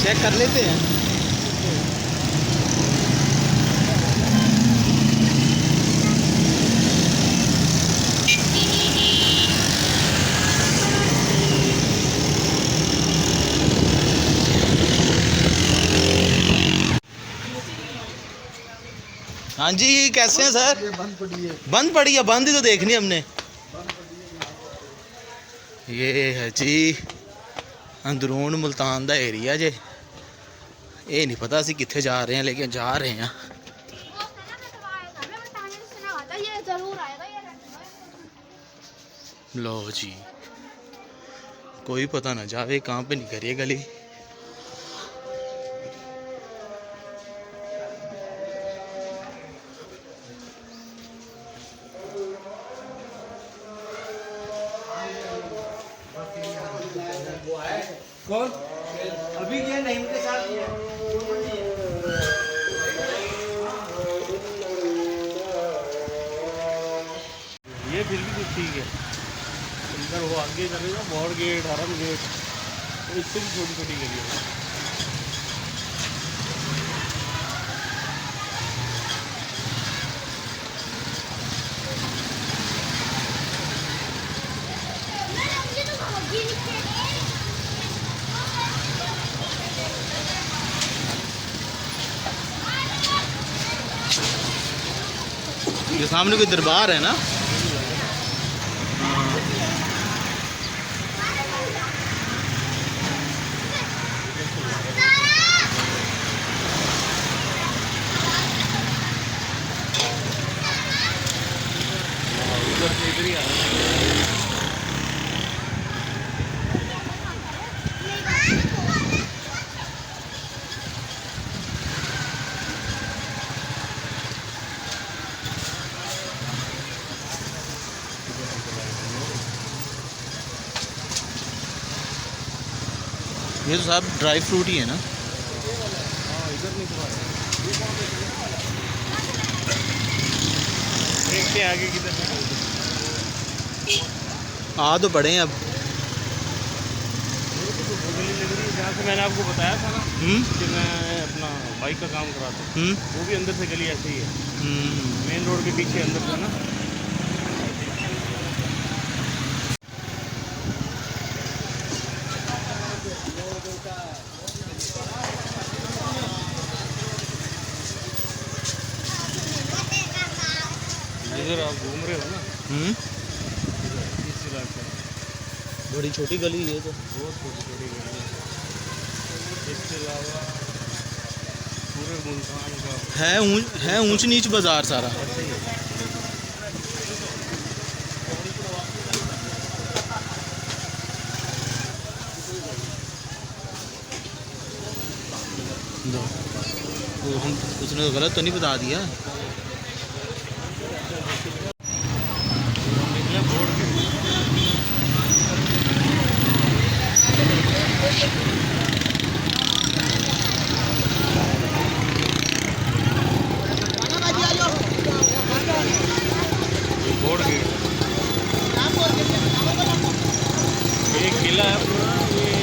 Check कर लेते हैं। हाँ जी, कैसे हैं सर? बंद पड़ी है। बंद पड़ी है? बंद ही तो देखनी हमने। ये है जी अंदरून मुल्तान दा एरिया जे। ये नहीं पता असी कित्थे जा रहे हैं, लेकिन जा रहे हैं। लो जी, कोई पता ना जावे कहाँ पे निकल रही है गली। कौन अभी क्या नहीं के साथ ये फिर भी कुछ ठीक है। अंदर वो आगे चलेगा बॉर्ड गेट, हरम गेट, तो इससे भी छोटी छोटी गली है। ये सामने कोई दरबार है ना? उधर से इधर ही आ रहा है। ये तो साहब ड्राई फ्रूट ही है ना? हाँ इधर नहीं तो देखते आगे किधर से आ तो पड़े हैं अब। गली लग रही है जहाँ से मैंने आपको बताया था ना कि मैं अपना बाइक का काम कराता हूँ, वो भी अंदर से गली ऐसे ही है। मेन रोड के पीछे अंदर से ना। इधर आप घूम रहे हो ना, इस इलाके में बड़ी छोटी गली है तो। बहुत छोटी छोटी गली है। इसके अलावा पूरे मुल्तान का है ऊंच नीच बाजार सारा। ऐसे ही है। तो हम उसने तो गलत तो नहीं बता दिया? निकले बोर्ड के बोर्ड गेट। एक किला है पूरा ये।